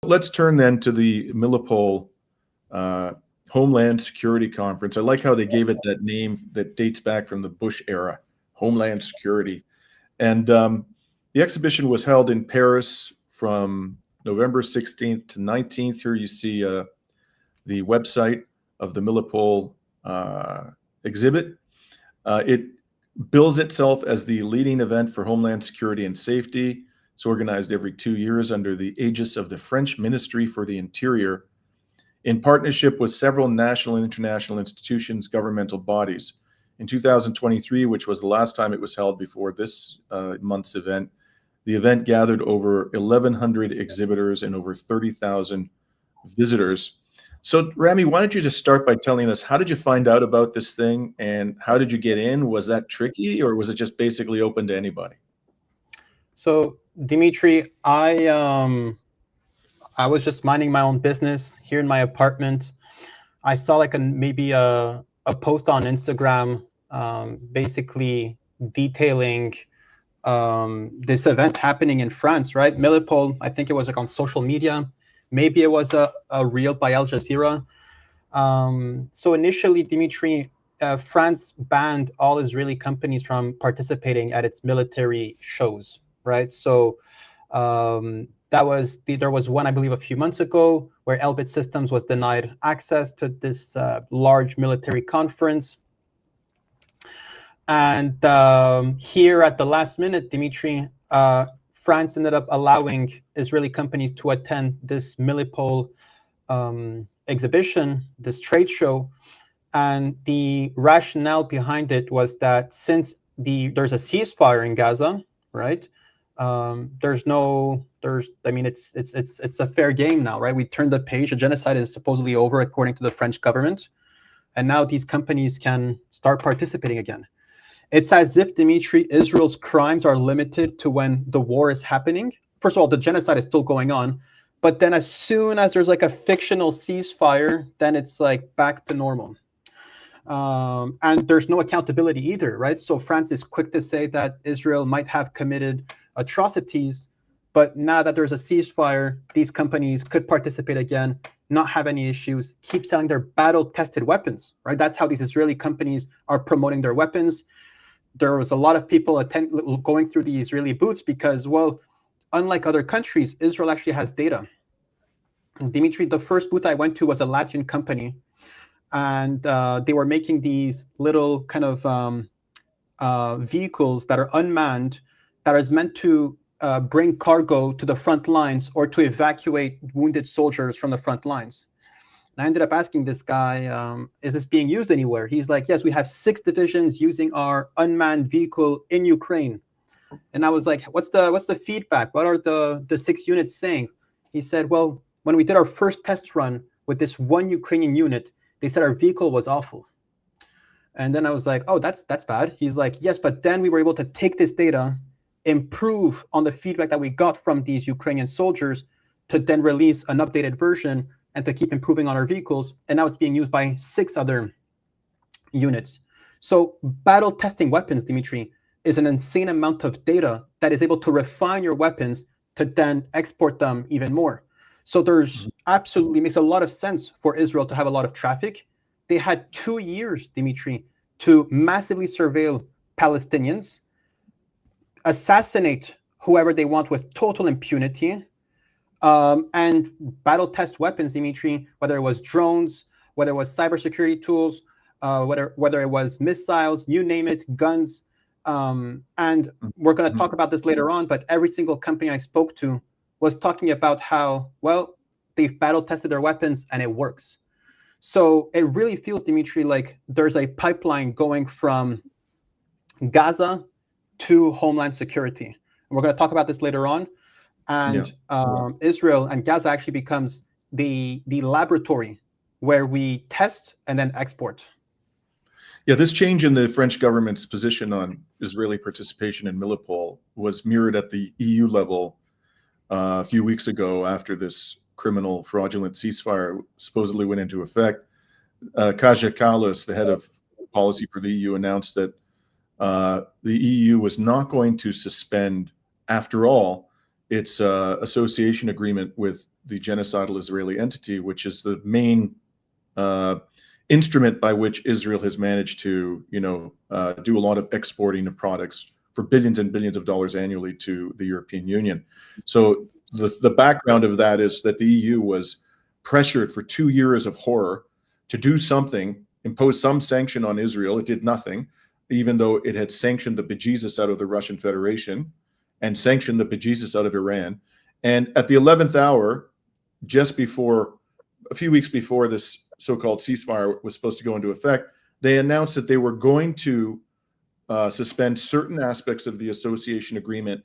Let's turn then to the Milipol Homeland Security Conference. I like how they gave it that name that dates back from the Bush era, Homeland Security. And the exhibition was held in Paris from November 16th to 19th. Here you see the website of the Milipol exhibit. It bills itself as the leading event for Homeland Security and Safety. It's organized every 2 years under the aegis of the French Ministry for the Interior, in partnership with several national and international institutions, governmental bodies. In 2023, which was the last time it was held before this month's event, the event gathered over 1,100 exhibitors and over 30,000 visitors. So, Rami, why don't you just start by telling us, how did you find out about this thing and how did you get in? Was that tricky, or was it just basically open to anybody? So, Dimitri, I was just minding my own business here in my apartment. I saw like maybe a post on Instagram, basically detailing this event happening in France, right? Milipol, I think it was like on social media. Maybe it was a reel by Al Jazeera. So initially, Dimitri, France banned all Israeli companies from participating at its military shows, right? So there was one, I believe, a few months ago where Elbit Systems was denied access to this large military conference. And here at the last minute, Dimitri, France ended up allowing Israeli companies to attend this Milipol exhibition, this trade show. And the rationale behind it was that since there's a ceasefire in Gaza, right? I mean, it's a fair game now, right? We turned the page. The genocide is supposedly over, according to the French government. And now these companies can start participating again. It's as if, Dimitri, Israel's crimes are limited to when the war is happening. First of all, the genocide is still going on. But then as soon as there's like a fictional ceasefire, then it's like back to normal. And there's no accountability either, right? So France is quick to say that Israel might have committed atrocities, but now that there's a ceasefire, these companies could participate again, not have any issues, keep selling their battle-tested weapons, right? That's how these Israeli companies are promoting their weapons. There was a lot of people going through the Israeli booths because, well, unlike other countries, Israel actually has data. Dimitri, the first booth I went to was a Latvian company, and they were making these little kind of vehicles that are unmanned, that is meant to bring cargo to the front lines or to evacuate wounded soldiers from the front lines. And I ended up asking this guy, is this being used anywhere? He's like, yes, we have 6 divisions using our unmanned vehicle in Ukraine. And I was like, what's the feedback? What are the 6 units saying? He said, well, when we did our first test run with this one Ukrainian unit, they said our vehicle was awful. And then I was like, oh, that's bad. He's like, yes, but then we were able to take this data, improve on the feedback that we got from these Ukrainian soldiers, to then release an updated version and to keep improving on our vehicles. And now it's being used by 6 other units. So battle testing weapons, Dimitri, is an insane amount of data that is able to refine your weapons to then export them even more. So there's absolutely makes a lot of sense for Israel to have a lot of traffic. They had 2 years, Dimitri, to massively surveil Palestinians, assassinate whoever they want with total impunity, and battle test weapons, Dimitri, whether it was drones, whether it was cybersecurity tools, whether it was missiles, you name it, guns. And we're going to talk about this later on, but every single company I spoke to was talking about how, well, they've battle tested their weapons and it works. So it really feels, Dimitri, like there's a pipeline going from Gaza to Homeland Security. And we're going to talk about this later on. And Israel and Gaza actually becomes the laboratory where we test and then export. Yeah, this change in the French government's position on Israeli participation in Milipol was mirrored at the EU level a few weeks ago after this criminal fraudulent ceasefire supposedly went into effect. Kaja Kallas, the head of policy for the EU, announced that the EU was not going to suspend, after all, its association agreement with the genocidal Israeli entity, which is the main instrument by which Israel has managed to, do a lot of exporting of products for billions and billions of dollars annually to the European Union. So the background of that is that the EU was pressured for 2 years of horror to do something, impose some sanction on Israel. It did nothing, even though it had sanctioned the bejesus out of the Russian Federation and sanctioned the bejesus out of Iran. And at the 11th hour, just before, a few weeks before this so-called ceasefire was supposed to go into effect, they announced that they were going to suspend certain aspects of the association agreement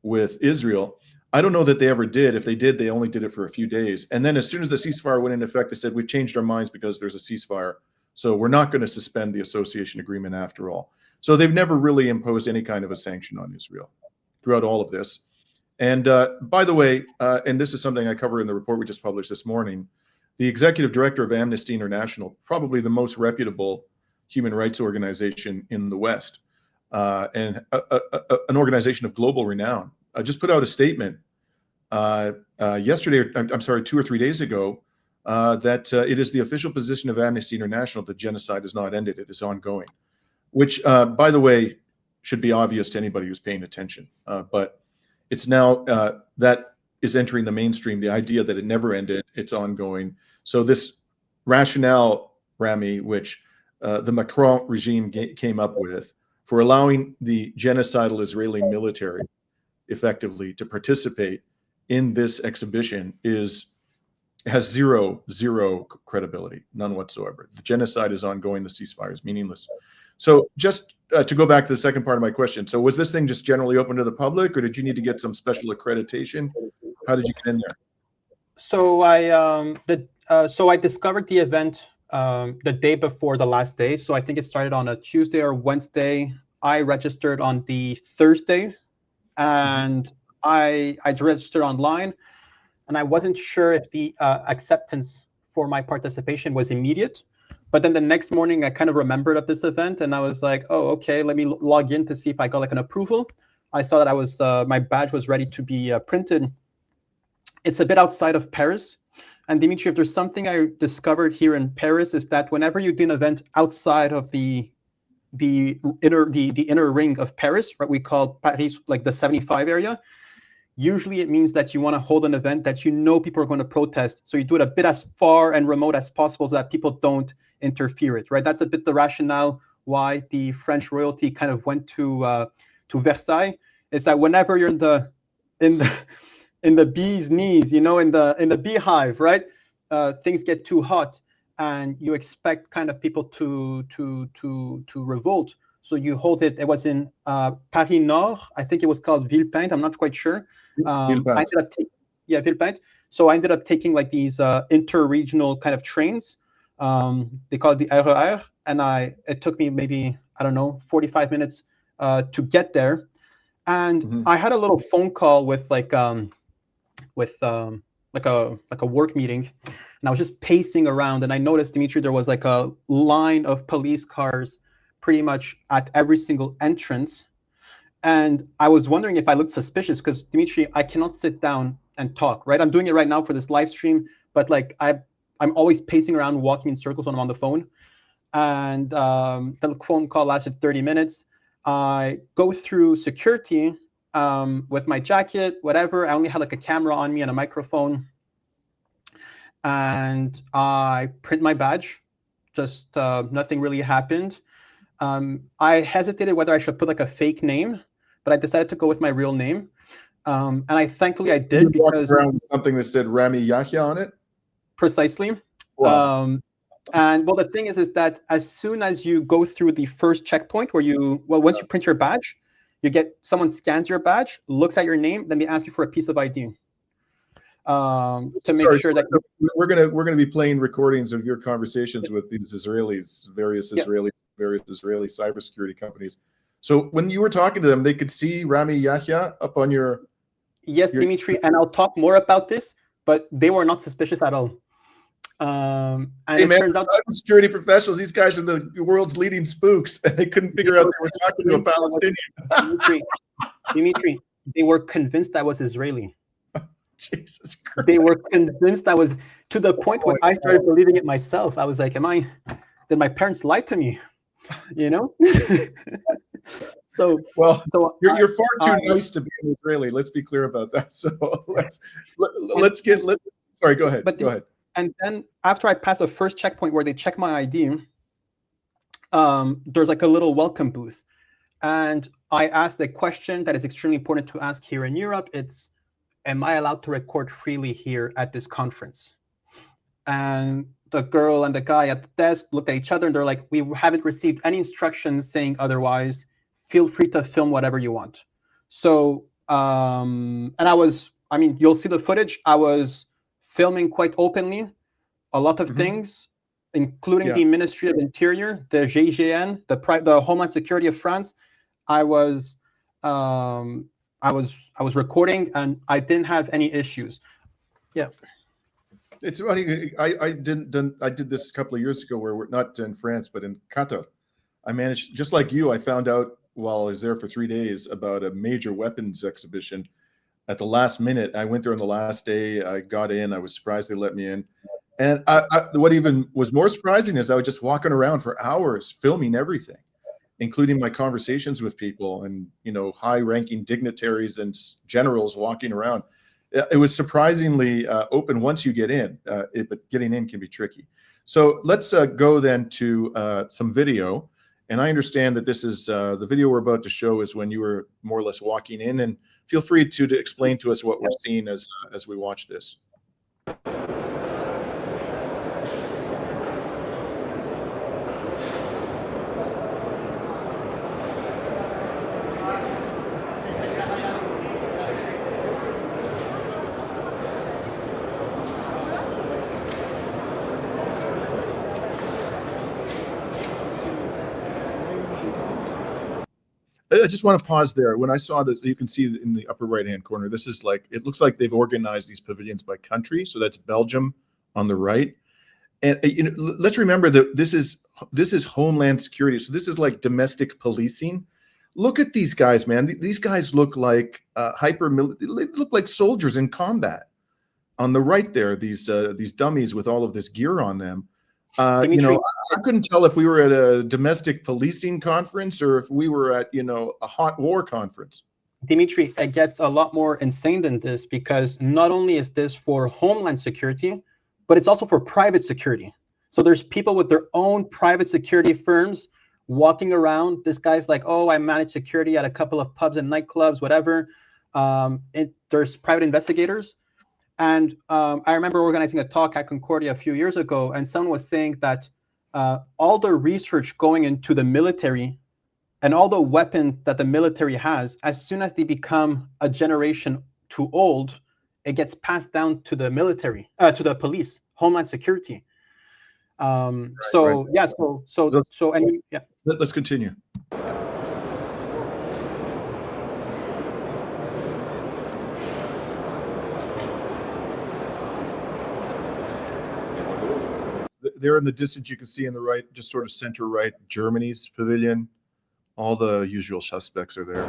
with Israel. I don't know that they ever did. If they did, they only did it for a few days. And then as soon as the ceasefire went into effect, they said, we've changed our minds because there's a ceasefire. So we're not going to suspend the association agreement after all. So they've never really imposed any kind of a sanction on Israel throughout all of this. And by the way, and this is something I cover in the report we just published this morning, the executive director of Amnesty International, probably the most reputable human rights organization in the West, and an organization of global renown, just put out a statement yesterday, I'm sorry, 2 or 3 days ago, that it is the official position of Amnesty International that genocide is not ended, it is ongoing, which, by the way, should be obvious to anybody who's paying attention. But it's now that is entering the mainstream, the idea that it never ended, it's ongoing. So this rationale, Rami, which the Macron regime came up with for allowing the genocidal Israeli military effectively to participate in this exhibition has zero credibility, none whatsoever. The genocide is ongoing, the ceasefire is meaningless. So just to go back to the second part of my question, so was this thing just generally open to the public, or did you need to get some special accreditation? How did you get in there? So I discovered the event the day before the last day. So I think it started on a Tuesday or Wednesday. I registered on the Thursday, and I registered online, and I wasn't sure if the acceptance for my participation was immediate. But then the next morning, I kind of remembered of this event, and I was like, oh, okay, let me log in to see if I got like an approval. I saw that I was my badge was ready to be printed. It's a bit outside of Paris. And Dimitri, if there's something I discovered here in Paris, is that whenever you do an event outside of the inner ring of Paris, right, we call Paris like the 75 area, usually it means that you want to hold an event that you know people are going to protest. So you do it a bit as far and remote as possible so that people don't interfere it, right? That's a bit the rationale why the French royalty kind of went to Versailles. It's that whenever you're in the bee's knees, in the beehive, right? Things get too hot, and you expect kind of people to revolt. So you hold it. It was in Paris Nord. I think it was called Villepinte. I'm not quite sure. Villepinte. So I ended up taking like these inter-regional kind of trains. They call it the RER, and it took me maybe, I don't know, 45 minutes to get there. And I had a little phone call with like a work meeting, and I was just pacing around, and I noticed, Dimitri, there was like a line of police cars pretty much at every single entrance. And I was wondering if I looked suspicious, because Dimitri, I cannot sit down and talk, right? I'm doing it right now for this live stream, but like I'm always pacing around, walking in circles when I'm on the phone. And the phone call lasted 30 minutes. I go through security with my jacket, whatever. I only had like a camera on me and a microphone. And I print my badge. Just nothing really happened. I hesitated whether I should put like a fake name, but I decided to go with my real name. And thankfully I did, because around with something that said Rami Yahia on it. Precisely. Wow. And well, the thing is that as soon as you go through the first checkpoint where once you print your badge, someone scans your badge, looks at your name, then they ask you for a piece of ID to make sure that we're gonna be playing recordings of your conversations with these various Israeli cybersecurity companies. So when you were talking to them, they could see Rami Yahia up on your. Yes, Dimitri, and I'll talk more about this, but they were not suspicious at all. And hey, man, turns out cybersecurity professionals, these guys are the world's leading spooks, and they couldn't figure out they were talking to a Palestinian. Dimitri, they were convinced I was Israeli. Jesus Christ. They were convinced I was, to the point when I started believing it myself. I was like, did my parents lie to me? You know? So you're far too nice to be an Israeli. Let's be clear about that. So sorry, go ahead. Go ahead. And then after I passed the first checkpoint where they check my ID, there's like a little welcome booth. And I asked a question that is extremely important to ask here in Europe. It's, am I allowed to record freely here at this conference? And the girl and the guy at the desk looked at each other and they're like, we haven't received any instructions saying otherwise. Feel free to film whatever you want. So, and you'll see the footage. I was filming quite openly a lot of things, including the Ministry of Interior, the GIGN, the Homeland Security of France. I was recording and I didn't have any issues. Yeah. It's funny. I did this a couple of years ago where we're not in France, but in Qatar. I managed, just like you, I found out while I was there for 3 days about a major weapons exhibition. At the last minute, I went there on the last day. I got in. I was surprised they let me in. And what even was more surprising is I was just walking around for hours filming everything, including my conversations with people and, high-ranking dignitaries and generals walking around. It was surprisingly open once you get in, but getting in can be tricky. So let's go then to some video. And I understand that this is the video we're about to show is when you were more or less walking in. And feel free to explain to us what we're seeing as we watch this. I just want to pause there. When I saw this, you can see in the upper right-hand corner, this is like, it looks like they've organized these pavilions by country. So that's Belgium on the right. And let's remember that this is Homeland Security. So this is like domestic policing. Look at these guys, man. These guys look like they look like soldiers in combat. On the right there, these dummies with all of this gear on them. I couldn't tell if we were at a domestic policing conference or if we were at, a hot war conference. Dimitri, it gets a lot more insane than this because not only is this for Homeland Security, but it's also for private security. So there's people with their own private security firms walking around. This guy's like, oh, I manage security at a couple of pubs and nightclubs, whatever. There's private investigators. And I remember organizing a talk at Concordia a few years ago, and someone was saying that all the research going into the military and all the weapons that the military has, as soon as they become a generation too old, it gets passed down to the military, to the police, Homeland Security. Let's continue. There in the distance, you can see in the right, just sort of center right, Germany's pavilion. All the usual suspects are there.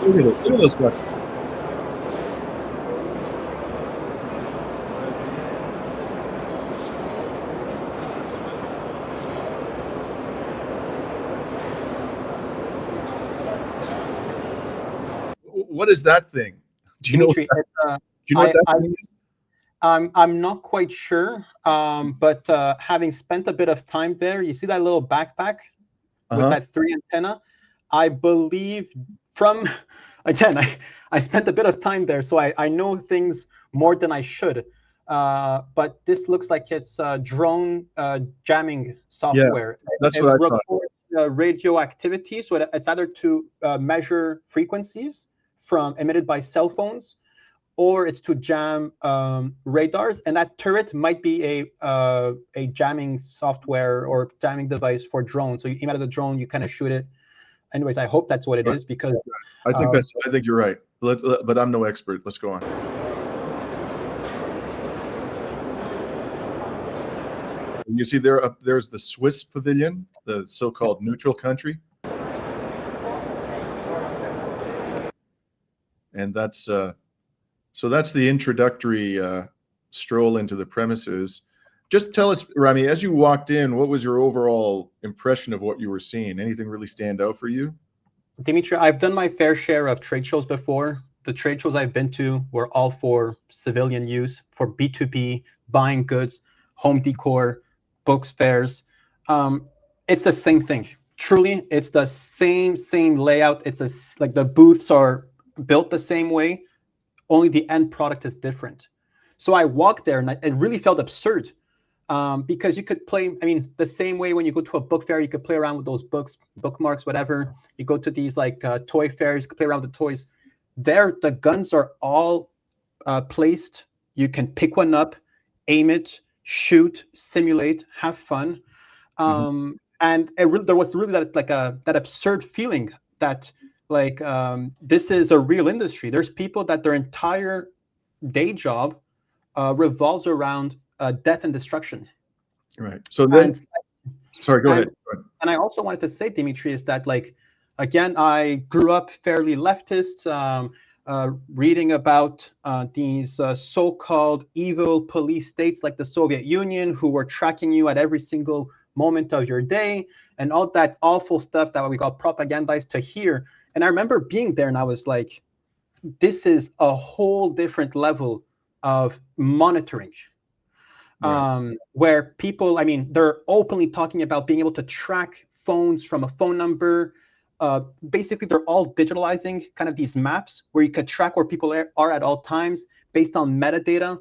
Look at those guys. What is that thing? Do you know what that thing is? I'm not quite sure, but having spent a bit of time there, you see that little backpack with that 3 antenna? I believe I spent a bit of time there, so I know things more than I should. But this looks like it's drone jamming software. Yeah, that's what I thought. It records radio activity, so it's either to measure frequencies emitted by cell phones, or it's to jam radars, and that turret might be a jamming software or jamming device for drones. So you aim out of the drone, you kind of shoot it. Anyways, I hope that's what it is, because I think you're right. But I'm no expert. Let's go on. You see there's the Swiss pavilion, the so-called neutral country. And that's so that's the introductory stroll into the premises. Just tell us, Rami, as you walked in, what was your overall impression of what you were seeing? Anything really stand out for you? Dimitri, I've done my fair share of trade shows before. The trade shows I've been to were all for civilian use, for B2B, buying goods, home decor, books, fairs. It's the same thing. Truly, it's the same layout. It's like the booths are built the same way, only the end product is different. So I walked there and it really felt absurd. Because you could play, I mean, the same way when you go to a book fair, you could play around with those books, bookmarks, whatever. You go to these like toy fairs, you could play around with the toys. There, the guns are all placed. You can pick one up, aim it, shoot, simulate, have fun. And there was really that absurd feeling that like this is a real industry. There's people that their entire day job revolves around death and destruction. Right. So then, sorry, go ahead. And I also wanted to say, Dimitri, is that like, again, I grew up fairly leftist, reading about these so-called evil police states like the Soviet Union, who were tracking you at every single moment of your day, and all that awful stuff that we got propagandized to hear. And I remember being there and I was like, this is a whole different level of monitoring. Right. Where people, I mean, they're openly talking about being able to track phones from a phone number. Basically, they're all digitalizing kind of these maps where you could track where people are at all times based on metadata.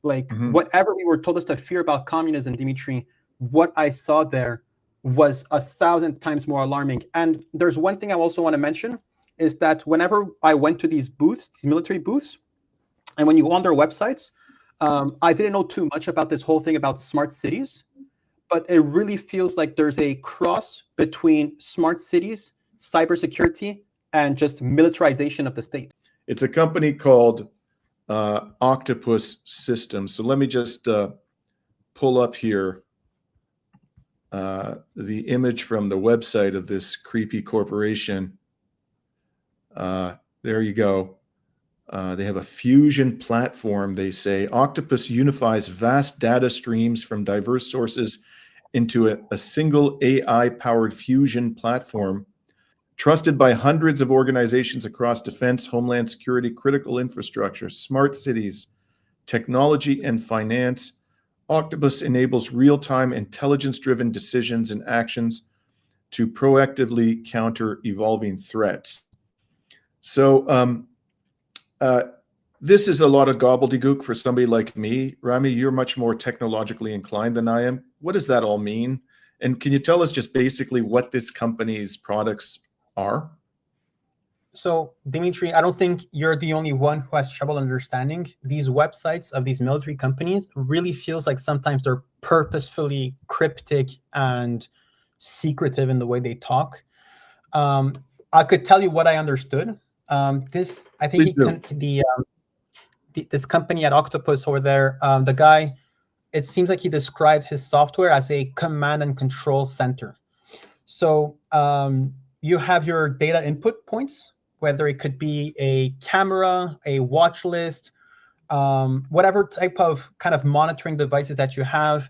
Like whatever we were told us to fear about communism, Dimitri, what I saw there was 1,000 times more alarming. And there's one thing I also want to mention is that whenever I went to these booths, these military booths, and when you go on their websites, I didn't know too much about this whole thing about smart cities, but it really feels like there's a cross between smart cities, cybersecurity, and just militarization of the state. It's a company called Octopus Systems. So let me just pull up here the image from the website of this creepy corporation. There you go. They have a fusion platform, they say. Octopus unifies vast data streams from diverse sources into a single AI-powered fusion platform, trusted by hundreds of organizations across defense, homeland security, critical infrastructure, smart cities, technology, and finance. Octopus enables real-time intelligence-driven decisions and actions to proactively counter evolving threats. So, this is a lot of gobbledygook for somebody like me. Rami, you're much more technologically inclined than I am. What does that all mean? And can you tell us just basically what this company's products are? So, Dimitri, I don't think you're the only one who has trouble understanding. These websites of these military companies really feels like sometimes they're purposefully cryptic and secretive in the way they talk. I could tell you what I understood. This, I think this company at Octopus over there, the guy, it seems like he described his software as a command and control center. So you have your data input points, whether it could be a camera, a watch list, whatever type of kind of monitoring devices that you have,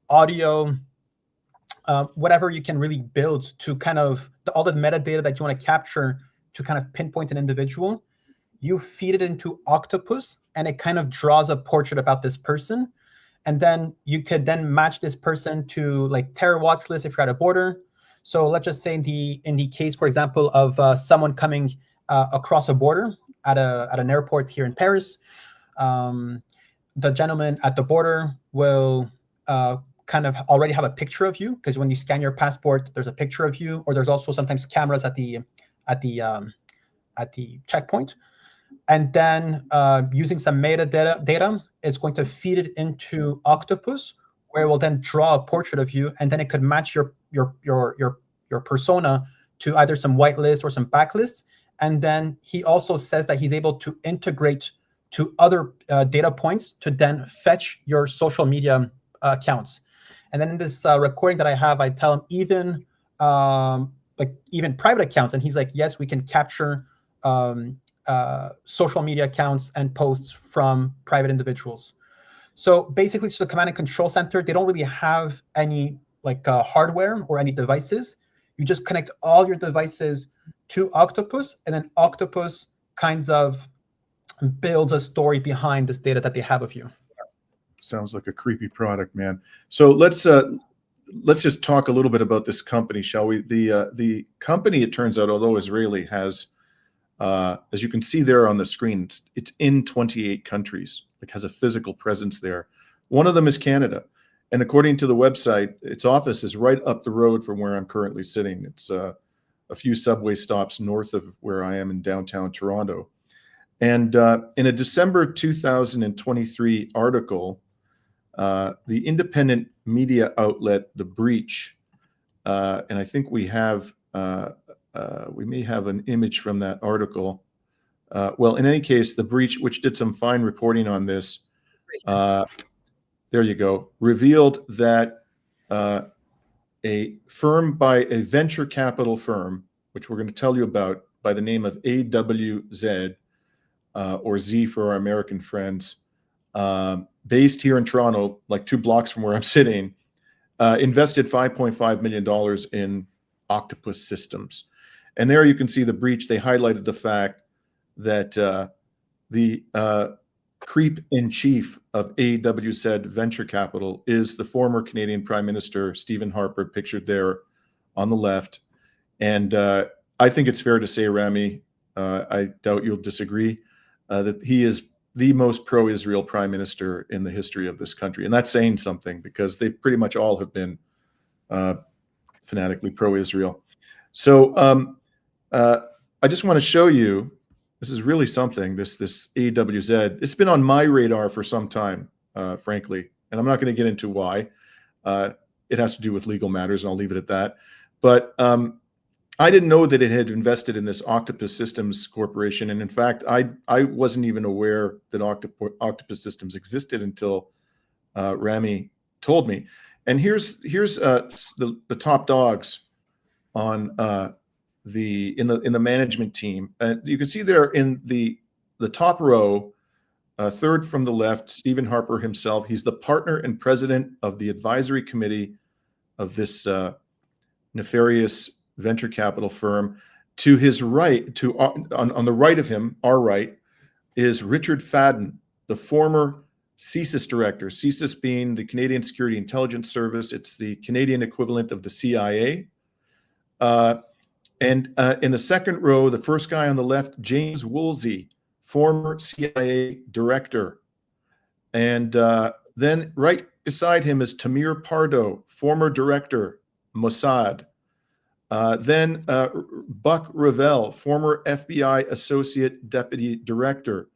audio, whatever you can really build to kind of all the metadata that you want to capture to kind of pinpoint an individual. You feed it into Octopus and it kind of draws a portrait about this person. And then you could then match this person to like terror watch list if you're at a border. So let's just say in the case, for example, of someone coming across a border at an airport here in Paris, the gentleman at the border will kind of already have a picture of you, because when you scan your passport, there's a picture of you, or there's also sometimes cameras at the checkpoint. And then using some metadata, it's going to feed it into Octopus, where it will then draw a portrait of you, and then it could match your persona to either some whitelist or some backlists. And then he also says that he's able to integrate to other data points to then fetch your social media accounts. And then in this recording that I have, I tell him even private accounts, and he's like, yes, we can capture social media accounts and posts from private individuals. So basically, it's just a command and control center. They don't really have any like hardware or any devices. You just connect all your devices to Octopus, and then Octopus kinds of builds a story behind this data that they have of you. Sounds like a creepy product, man. So let's just talk a little bit about this company, shall we? The company, it turns out, although Israeli, has, as you can see there on the screen, it's in 28 countries. Like, has a physical presence there. One of them is Canada, and according to the website, its office is right up the road from where I'm currently sitting. It's a few subway stops north of where I am in downtown Toronto. And in a December 2023 article, the independent media outlet The Breach, and I think we may have an image from that article. Well, in any case, The Breach, which did some fine reporting on this, there you go, revealed that a firm by a venture capital firm, which we're going to tell you about, by the name of AWZ, or Z for our American friends, based here in Toronto, like 2 blocks from where I'm sitting, invested $5.5 million in Octopus Systems. And there you can see The Breach. They highlighted the fact that the creep-in-chief of AWZ Venture Capital is the former Canadian Prime Minister, Stephen Harper, pictured there on the left. And I think it's fair to say, Rami, I doubt you'll disagree, that he is the most pro-Israel prime minister in the history of this country. And that's saying something, because they pretty much all have been fanatically pro-Israel. So I just want to show you, this is really something, this AWZ. It's been on my radar for some time, frankly, and I'm not going to get into why. It has to do with legal matters, and I'll leave it at that. But I didn't know that it had invested in this Octopus Systems Corporation. And in fact, I wasn't even aware that Octopus Systems existed until Rami told me. And here's the top dogs on in the management team. You can see there in the top row, third from the left, Stephen Harper himself. He's the partner and president of the advisory committee of this nefarious venture capital firm. To his right, on the right of him, our right, is Richard Fadden, the former CSIS director. CSIS being the Canadian Security Intelligence Service. It's the Canadian equivalent of the CIA. And in the second row, the first guy on the left, James Woolsey, former CIA director. And then right beside him is Tamir Pardo, former director, Mossad. Then Buck Revell, former FBI Associate Deputy Director.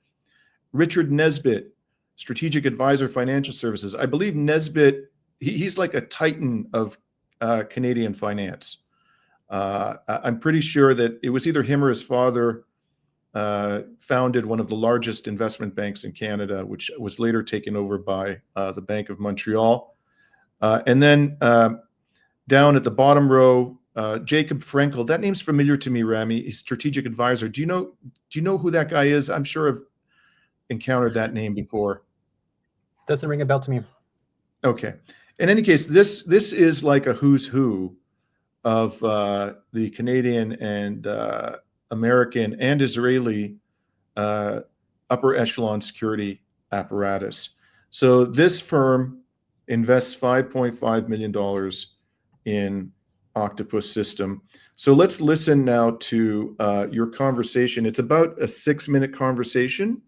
Richard Nesbitt, Strategic Advisor, Financial Services. I believe Nesbitt, he's like a titan of Canadian finance. I'm pretty sure that it was either him or his father founded one of the largest investment banks in Canada, which was later taken over by the Bank of Montreal. And then down at the bottom row, Jacob Frenkel. That name's familiar to me, Rami. He's strategic advisor. Do you know who that guy is? I'm sure I've encountered that name before. Doesn't ring a bell to me. Okay. In any case, this is like a who's who of the Canadian and American and Israeli upper echelon security apparatus. So this firm invests $5.5 million in Octopus System. So let's listen now to your conversation. It's about a 6-minute conversation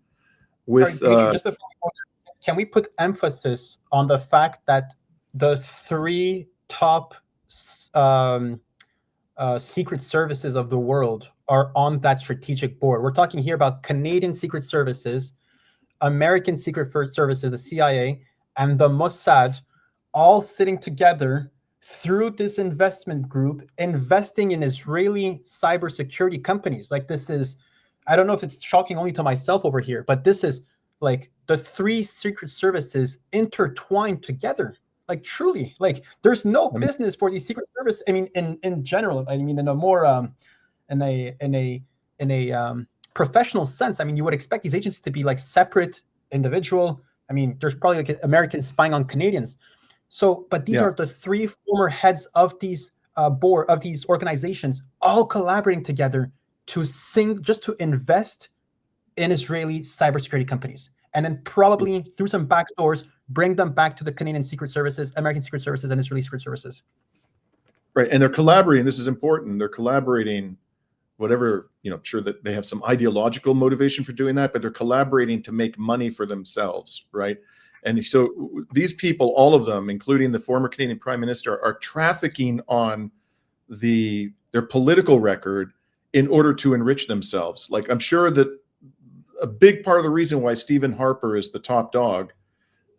with. Sorry, Dimitri, just before we go there, can we put emphasis on the fact that the 3 top secret services of the world are on that strategic board? We're talking here about Canadian Secret Services, American Secret Services, the CIA, and the Mossad, all sitting together through this investment group, investing in Israeli cybersecurity companies. Like, this is, I don't know if it's shocking only to myself over here, but this is like the 3 secret services intertwined together. Like, truly, like, there's no business for these secret service. I mean, in general, I mean, in a more in a professional sense, I mean, you would expect these agencies to be like separate individual. I mean, there's probably like Americans spying on Canadians. So, but these are the 3 former heads of these board of these organizations, all collaborating together to just to invest in Israeli cybersecurity companies, and then probably through some back doors bring them back to the Canadian Secret Services, American Secret Services, and Israeli Secret Services. Right, and they're collaborating. This is important. They're collaborating, whatever, sure that they have some ideological motivation for doing that, but they're collaborating to make money for themselves, right? And so these people, all of them, including the former Canadian Prime Minister, are trafficking on their political record in order to enrich themselves. Like, I'm sure that a big part of the reason why Stephen Harper is the top dog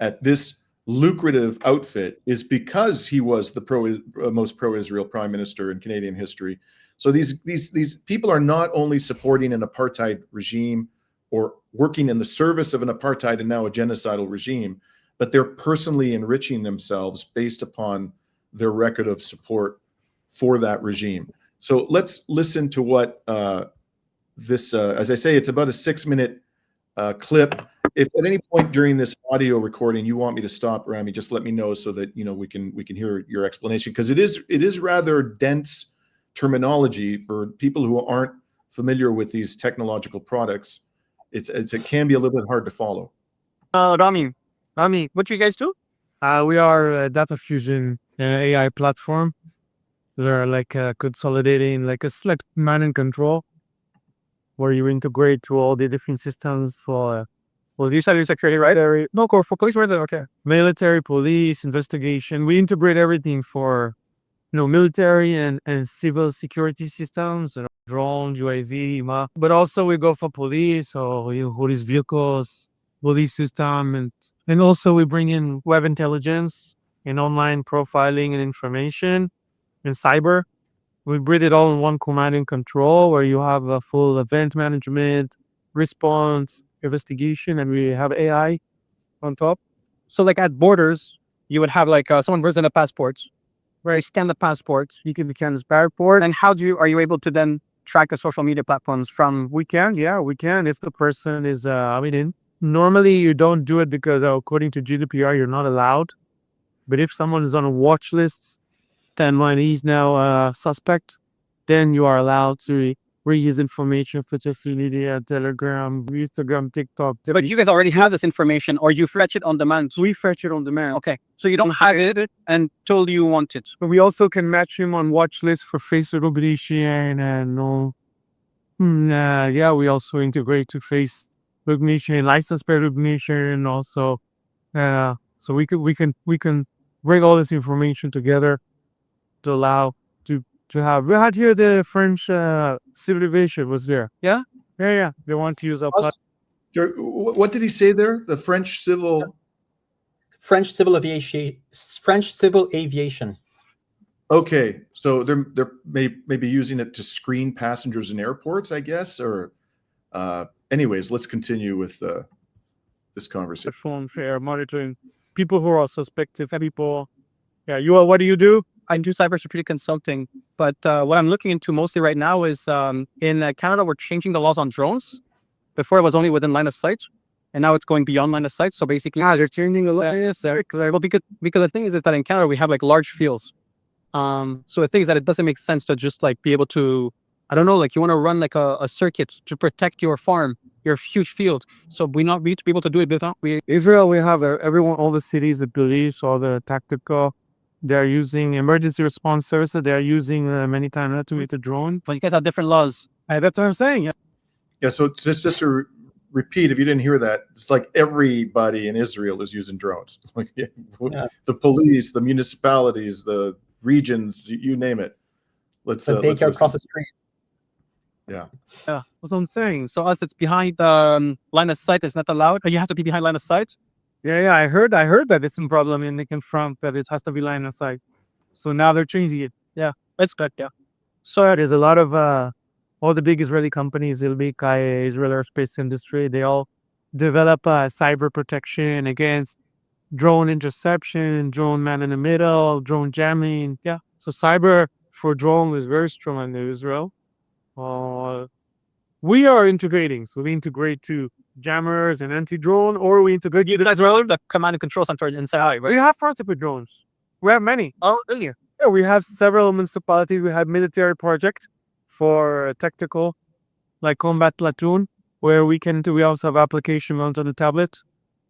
at this lucrative outfit is because he was the most pro-Israel prime minister in Canadian history. So these people are not only supporting an apartheid regime or working in the service of an apartheid and now a genocidal regime, but they're personally enriching themselves based upon their record of support for that regime. So let's listen to what this, as I say, it's about a 6-minute clip. If at any point during this audio recording you want me to stop, Rami, just let me know so that we can hear your explanation, because it is rather dense terminology for people who aren't familiar with these technological products. It can be a little bit hard to follow. Rami, what do you guys do? We are a data fusion AI platform. They're like consolidating, like a select command and control, where you integrate to all the different systems for. Well, you said security, right? No, for police, okay. Military, police, investigation. We integrate everything for, military and civil security systems, drone, UAV, but also we go for police or police vehicles, police system, and also we bring in web intelligence and online profiling and information and cyber. We bring it all in one command and control where you have a full event management, response, investigation, and we have AI on top. So like at borders, you would have like someone brings in a passport, where you scan the passport, you can scan this passport, and are you able to then track the social media platforms from? We can. If the person is, normally you don't do it because according to GDPR, you're not allowed. But if someone is on a watch list, then when he's now a suspect, then you are allowed to read his information for social media, Telegram, Instagram, TikTok. But you guys already have this information, or you fetch it on demand? We fetch it on demand. Okay, so you don't have it until you want it. But we also can match him on watch list for face recognition and we also integrate to face recognition, license plate recognition, also. So we can bring all this information together to allow to have. We had here the French civil aviation was there. Yeah. They want to use our platform. What did he say there? The French civil aviation. Okay, so they're maybe using it to screen passengers in airports, I guess, or anyways, let's continue with this conversation. Phone fare monitoring people who are suspected people. Yeah, what do you do? I do cybersecurity consulting, but what I'm looking into mostly right now is in Canada, we're changing the laws on drones. Before it was only within line of sight, and now it's going beyond line of sight. So basically, they're changing the law. Yes, well, because the thing is that in Canada we have like large fields. So the thing is that it doesn't make sense to just like be able to, I don't know, like you want to run like a circuit to protect your farm, your huge field. So we need to be able to do it without Israel, we have everyone, all the cities, the police, all the tactical. They're using emergency response services. They're using many times not to meet the drone. But you guys have different laws. That's what I'm saying. Yeah. Yeah. So just to repeat, if you didn't hear that, it's like everybody in Israel is using drones. It's like the police, the municipalities, the regions, you name it. Let's daycare across the street. Yeah. That's what I'm saying. So us, it's behind line of sight. It's not allowed. You have to be behind line of sight. Yeah. I heard that it's a problem in the confront that it has to be line of sight. So now they're changing it. Yeah, that's good. Yeah. So there's a lot of all the big Israeli companies, Ilbik, Israel Aerospace Industry. They all develop cyber protection against drone interception, drone man in the middle, drone jamming. Yeah. So cyber for drone is very strong in Israel. we are integrating. So we integrate to jammers and anti-drone, or we integrate. You guys are the command and control center inside, We right? have prototype drones. We have many. Oh, really? Yeah, we have several municipalities. We have military project for tactical, like combat platoon, where we also have application mounted on the tablet.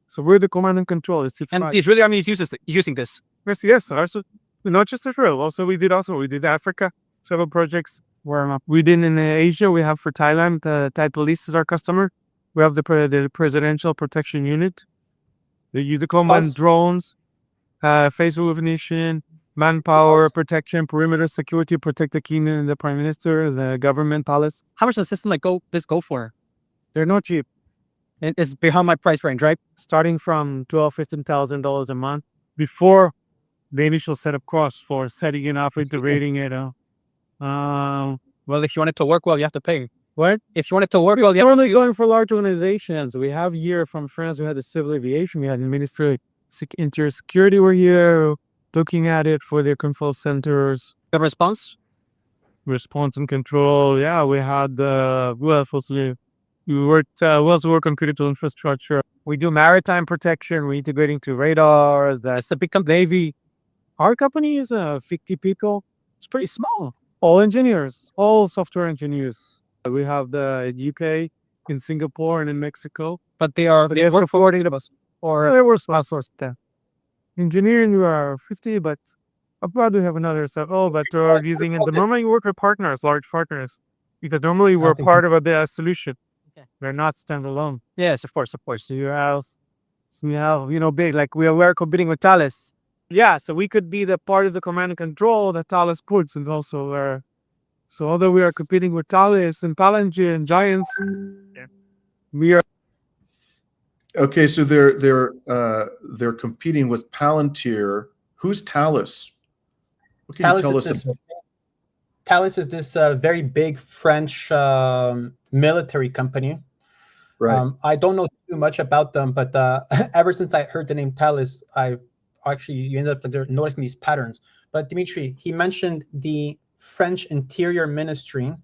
So we're the command and control. It's And the Israeli army is using this. yes. Also, not just Israel. We did Africa. Several projects where we did in Asia. We have for Thailand. Thai police is our customer. We have the presidential protection unit. They use the command drones, facial recognition, manpower protection, perimeter security, protect the king and the prime minister, the government palace. How much does the system go for? They're not cheap. It's behind my price range, right? Starting from $12,000-$15,000 a month before the initial setup costs for setting it up, integrating it. Well, if you want it to work well, you have to pay. What? If you want it to work well, you We're have only going for large organizations. We have here from France, we had the civil aviation, we had the Ministry of Interior Security. We're here looking at it for their control centers. the response. Response and control. Yeah, we had we also work on critical infrastructure. We do maritime protection. We're integrating to radars. It's a big company. Navy. Our company is 50 people. It's pretty small. All engineers, all software engineers. We have the UK, in Singapore, and in Mexico. But they work for AWS or There were outsourced there. engineering. We are 50, but abroad we have another several. But we're using it. Normally, we work with partners, large partners, because normally we're think part of a solution. Okay. We're not standalone. Yes, of course. So you have big, like we're competing with Thales. Yeah, so we could be the part of the command and control that Thales puts, and also so although we are competing with Thales and Palantir and Giants, we are Okay, so they're competing with Palantir. Who's Thales? What can you tell us about? Thales is this very big French military company. Right. I don't know too much about them, but ever since I heard the name Thales, you end up noticing these patterns. But Dimitri, he mentioned the French Interior Ministry,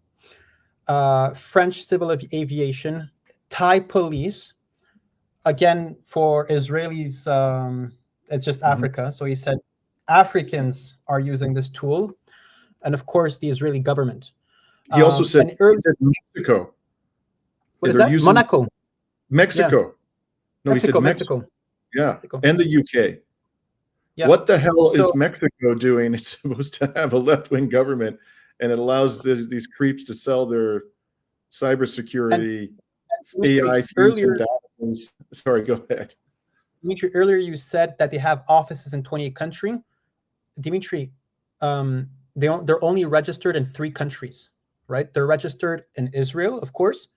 French Civil Aviation, Thai Police. Again, for Israelis, it's just Africa. So he said Africans are using this tool, and of course the Israeli government. He also said, and early- he said Mexico. What is They're that? using Monaco. Mexico. No, he said Mexico. Yeah, Mexico. and the UK. Yeah. What the hell is So- Mexico doing? It's supposed to have a left-wing government, and it allows these creeps to sell their cybersecurity AI earlier, database. Sorry, go ahead. Dimitri, earlier you said that they have offices in 28 countries. Dimitri, they're only registered in 3 countries, right? They're registered in Israel, of course,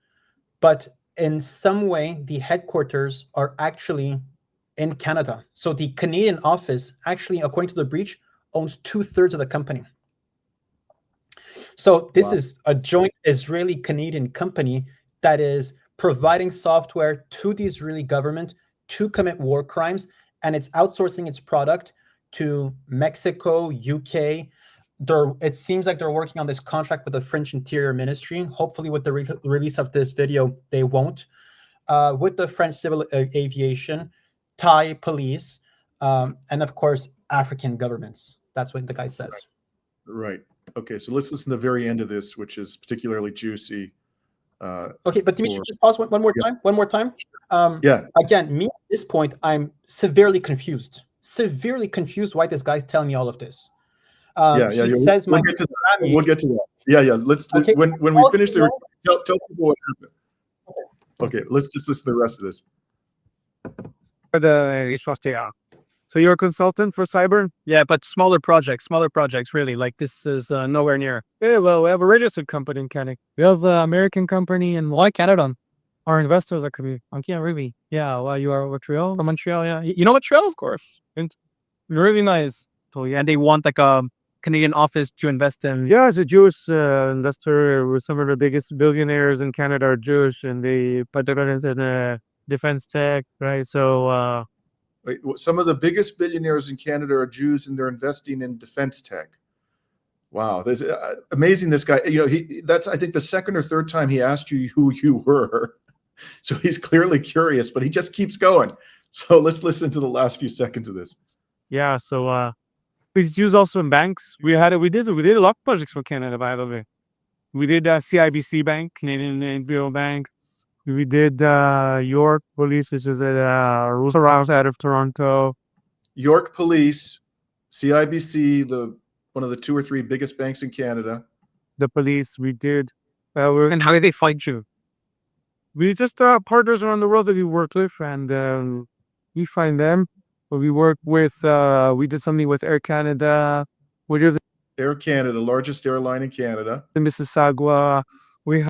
but in some way the headquarters are actually in Canada. So the Canadian office actually, according to the breach, owns 2/3 of the company. So this is a joint Israeli-Canadian company that is providing software to the Israeli government to commit war crimes, and it's outsourcing its product to Mexico, UK. It seems like they're working on this contract with the French Interior Ministry. Hopefully with the release of this video, they won't. With the French Civil Aviation, Thai Police, and of course, African governments. That's what the guy says. Right. Okay, so let's listen to the very end of this, which is particularly juicy. Okay, but Dimitri, just pause one more time. One more time. Yeah. Again, me at this point, I'm severely confused. Severely confused why this guy's telling me all of this. He says we'll get to that. We'll get to that. Yeah. Let's Okay. when we finish the tell people what happened. Okay, let's just listen to the rest of this. So you're a consultant for cyber? Yeah, but smaller projects, really. Like this is nowhere near. Yeah, well, we have a registered company in Canada. We have an American company in Why Canada? our investors are coming. Yeah, really. Yeah, well, you are Montreal. From Montreal, yeah. You know Montreal, of course. And really nice. So yeah, and they want like a Canadian office to invest in. Yeah, as a Jewish investor, some of the biggest billionaires in Canada are Jewish, and they put their money in defense tech, right? So, Wait, some of the biggest billionaires in Canada are Jews, and they're investing in defense tech. Wow, this amazing. This guy, you know, that's I think the second or third time he asked you who you were. So he's clearly curious, but he just keeps going. So let's listen to the last few seconds of this. Yeah, so we use also in banks. We did a lot of projects for Canada, by the way. We did CIBC Bank, Canadian NPO Bank. We did York Police, which is at Rouse out of Toronto. York Police, CIBC, one of the 2 or 3 biggest banks in Canada. The police, we did. And how did they find you? We just partners around the world that we work with, and we find them. But we work with, we did something with Air Canada. We did Air Canada, the largest airline in Canada. the Mississauga. We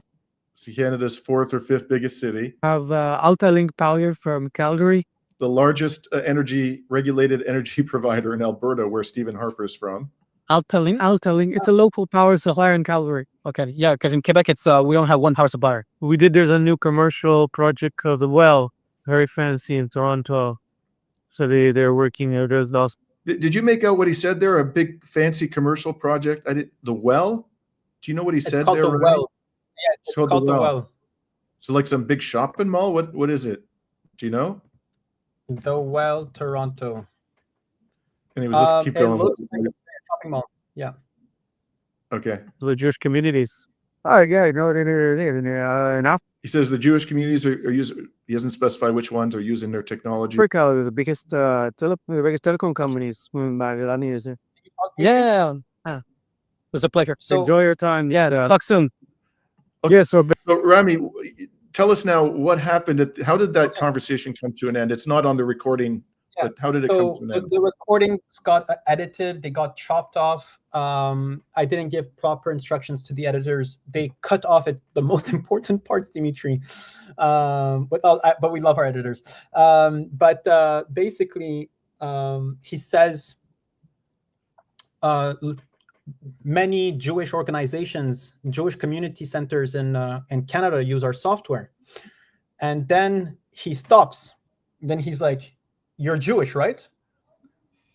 It's Canada's 4th or 5th biggest city. have Alta Link Power from Calgary. The largest regulated energy provider in Alberta, where Stephen Harper is from. Alta Link? Alta Link, it's a local power supplier in Calgary. Okay, yeah, because in Quebec, it's we don't have one power supplier. There's a new commercial project called The Well, very fancy in Toronto. So they're working there. There's also Did you make out what he said there? A big fancy commercial project? The Well? Do you know what he said It's called there? the Rami? Well. Yeah, it's called called the the Well. Well. So like some big shopping mall? What is it? Do you know? The Well, Toronto. Anyways, let's keep It going. looks like a shopping mall. Yeah. Okay. the Jewish communities. Oh, yeah, no, in He says the Jewish communities are using, he hasn't specified which ones are using their technology. Africa, the biggest telecom companies. Yeah. It was a pleasure. So Enjoy your time. Yeah, Talk soon. Okay. yeah. So So Rami, tell us now what happened. How did that conversation come to an end? It's not on the recording, but how did it come to an end? the recordings got edited. They got chopped off. I didn't give proper instructions to the editors. They cut off the most important parts, Dimitri. But we love our editors. Basically, he says many Jewish organizations, Jewish community centers in Canada use our software. And then he stops. Then he's like, "You're Jewish, right?"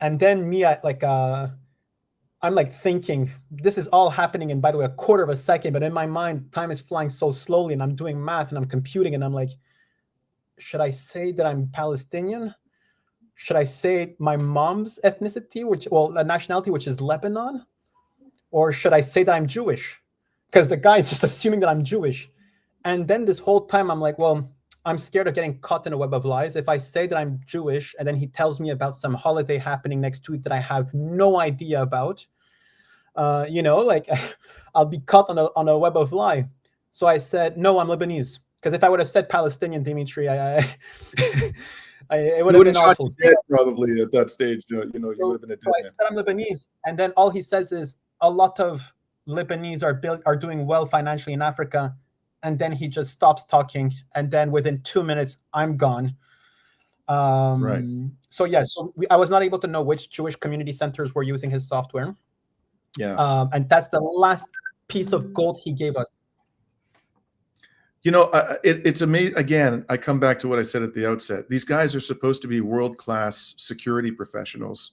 And then me, I'm like thinking, this is all happening in, by the way, a quarter of a second. But in my mind, time is flying so slowly, and I'm doing math and I'm computing, and I'm like, should I say that I'm Palestinian? Should I say my mom's ethnicity, nationality, which is Lebanon? Or should I say that I'm Jewish? Because the guy is just assuming that I'm Jewish. And then this whole time, I'm like, well, I'm scared of getting caught in a web of lies. If I say that I'm Jewish and then he tells me about some holiday happening next week that I have no idea about, I'll be caught on a web of lie. So I said, no, I'm Lebanese. Because if I would have said Palestinian, Dimitri, it would have been shot awful. you dead probably at that stage. You would have been a dead So I said I'm Lebanese, and then all he says is a lot of Lebanese are doing well financially in Africa, and then he just stops talking, and then within 2 minutes I'm gone. Right. So yeah, I was not able to know which Jewish community centers were using his software. Yeah. And that's the last piece of gold he gave us. It's amazing. Again, I come back to what I said at the outset. These guys are supposed to be world-class security professionals.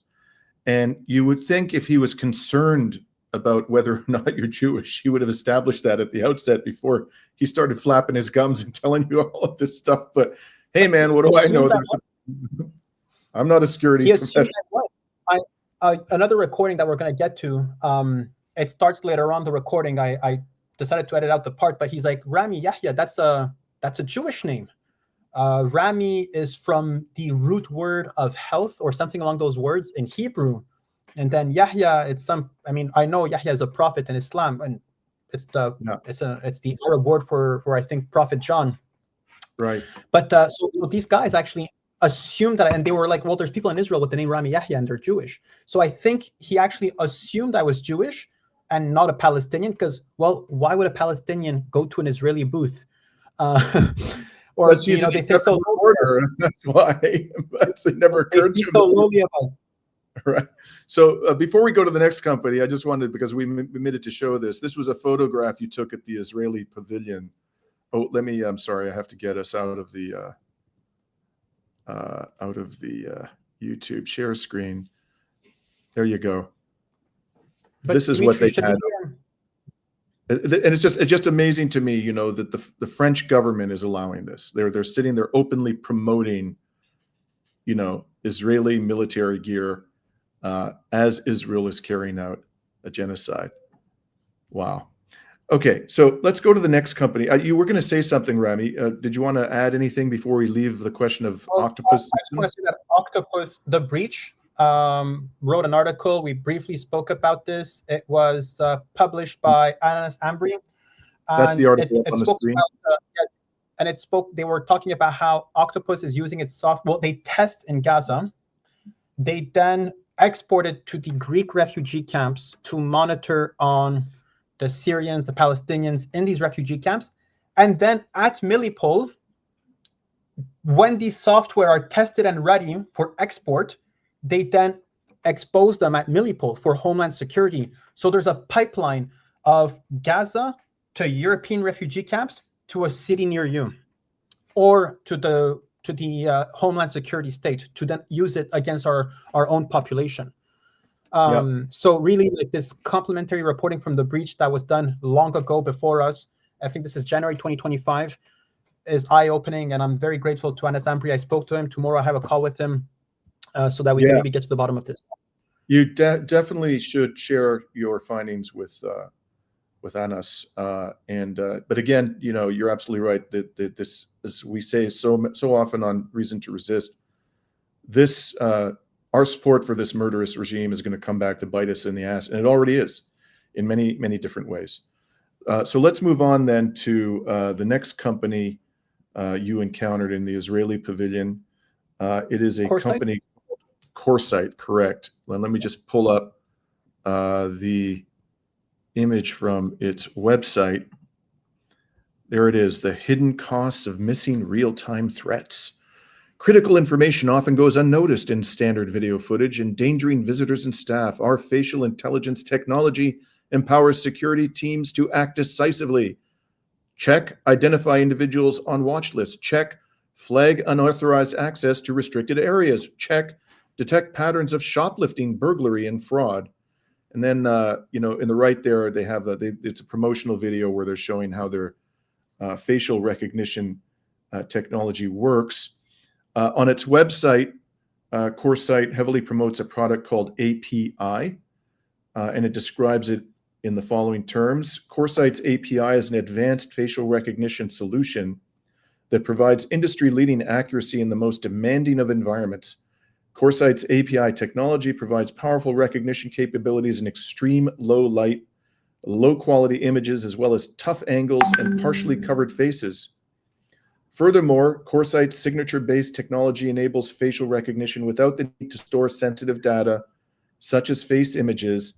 And you would think if he was concerned about whether or not you're Jewish, he would have established that at the outset before he started flapping his gums and telling you all of this stuff. But hey, man, what do I know? I'm not a security professional. Another recording that we're going to get to, it starts later on the recording. I decided to edit out the part, but he's like, Rami Yahia, that's a Jewish name. Rami is from the root word of health or something along those words in Hebrew. And then Yahya, I know Yahya is a prophet in Islam, and it's the Arab word for I think Prophet John. Right. But so these guys actually assumed that, and they were like, well, there's people in Israel with the name Rami Yahia and they're Jewish. So I think he actually assumed I was Jewish and not a Palestinian, because, well, why would a Palestinian go to an Israeli booth? Or they think so order. That's why. It never occurred to me. So lowly of us. Right. So before we go to the next company, I just wanted, because we admitted to show this. This was a photograph you took at the Israeli pavilion. Oh, I'm sorry. I have to get us out of the YouTube share screen. There you go. But this is what Dimitri, they should had. we, And it's just amazing to me, you know, that the French government is allowing this. They're sitting there openly promoting, you know, Israeli military gear as Israel is carrying out a genocide. Wow. Okay, so let's go to the next company. You were going to say something, Rami. Did you want to add anything before we leave the question of octopus? I just want to say that Octopus, The Breach, wrote an article. We briefly spoke about this. It was published by Anas Ambry. That's the article it on the spoke screen. and it spoke. They were talking about how Octopus is using its software. Well, they test in Gaza. They then export it to the Greek refugee camps to monitor on the Syrians, the Palestinians in these refugee camps. And then at Milipol, when these software are tested and ready for export, they then expose them at Milipol for Homeland Security. So there's a pipeline of Gaza to European refugee camps to a city near you, or to the Homeland Security state to then use it against our own population. So really, like, this complementary reporting from The Breach that was done long ago before us, I think this is January 2025, is eye-opening, and I'm very grateful to Anas Ambry. I spoke to him. Tomorrow I have a call with him so that we can maybe get to the bottom of this. You definitely should share your findings with Anas. But again, you know, you're absolutely right that this, as we say so often on Reason to Resist, this our support for this murderous regime is going to come back to bite us in the ass, and it already is in many, many different ways. So let's move on then to the next company you encountered in the Israeli pavilion. It is a company, CoreSite, correct. Let me just pull up the image from its website. There it is, the hidden costs of missing real-time threats. Critical information often goes unnoticed in standard video footage, endangering visitors and staff. Our facial intelligence technology empowers security teams to act decisively. Check, identify individuals on watch lists. Check, flag unauthorized access to restricted areas. Check, detect patterns of shoplifting, burglary, and fraud. And then, you know, in the right there, they have it's a promotional video where they're showing how their facial recognition technology works. On its website, CoreSite heavily promotes a product called API, and it describes it in the following terms. CoreSite's API is an advanced facial recognition solution that provides industry-leading accuracy in the most demanding of environments. CoreSite's API technology provides powerful recognition capabilities in extreme low light, low quality images, as well as tough angles and partially covered faces. Furthermore, CoreSite's signature-based technology enables facial recognition without the need to store sensitive data, such as face images.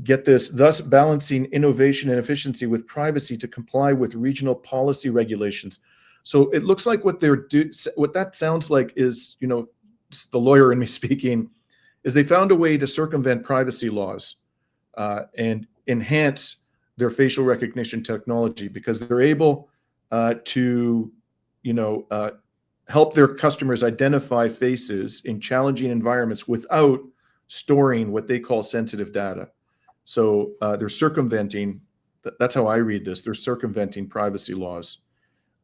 Get this, thus balancing innovation and efficiency with privacy to comply with regional policy regulations. So it looks like what that sounds like is, you know, the lawyer in me speaking, is they found a way to circumvent privacy laws and enhance their facial recognition technology, because they're able to, you know, help their customers identify faces in challenging environments without storing what they call sensitive data. So they're circumventing, that's how I read this, they're circumventing privacy laws.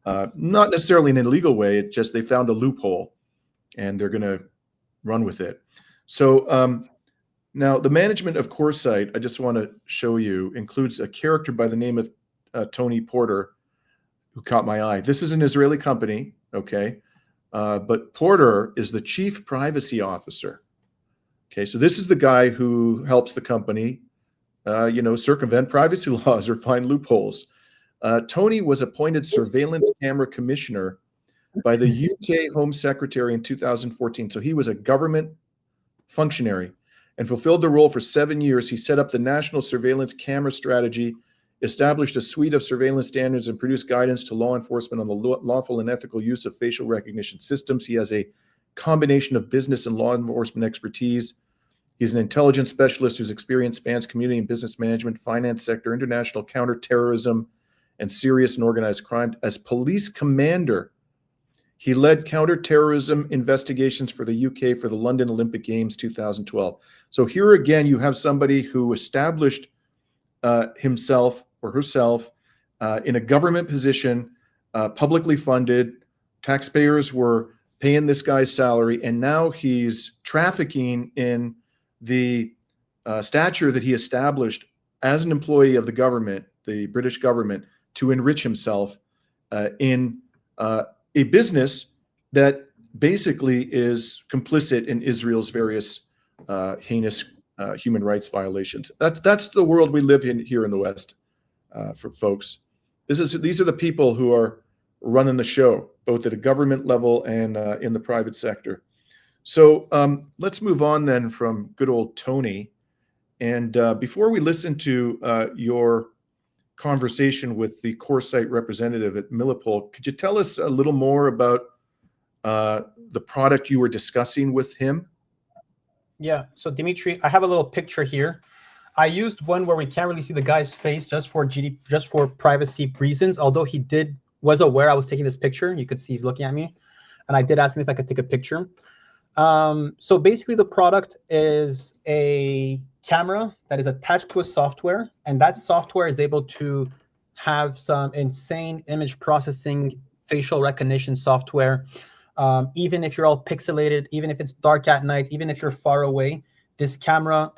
Not necessarily in an illegal way, it's just they found a loophole and they're going to run with it. So now the management of CoreSite, I just want to show you, includes a character by the name of Tony Porter, who caught my eye. This is an Israeli company, okay? But Porter is the chief privacy officer. Okay, so this is the guy who helps the company, you know, circumvent privacy laws or find loopholes. Tony was appointed surveillance camera commissioner by the UK Home Secretary in 2014. So he was a government functionary and fulfilled the role for 7 years. He set up the national surveillance camera strategy, established a suite of surveillance standards, and produced guidance to law enforcement on the lawful and ethical use of facial recognition systems. He has a combination of business and law enforcement expertise. He's an intelligence specialist whose experience spans community and business management, finance sector, international counterterrorism, and serious and organized crime. As police commander, He led counterterrorism investigations for the UK for the London Olympic Games 2012. So here again, you have somebody who established himself or herself in a government position, publicly funded. Taxpayers were paying this guy's salary, and now he's trafficking in the stature that he established as an employee of the government, the British government, to enrich himself in a business that basically is complicit in Israel's various heinous human rights violations. That's the world we live in here in the West, for folks. These are the people who are running the show, both at a government level and in the private sector. So let's move on then from good old Tony. And before we listen to your conversation with the CoreSite representative at Milipol, could you tell us a little more about the product you were discussing with him? Yeah, so Dimitri, I have a little picture here. I used one where we can't really see the guy's face just for privacy reasons, although he was aware I was taking this picture. You could see he's looking at me. And I did ask him if I could take a picture. So basically the product is a camera that is attached to a software, and that software is able to have some insane image processing, facial recognition software. Even if you're all pixelated, even if it's dark at night, even if you're far away, this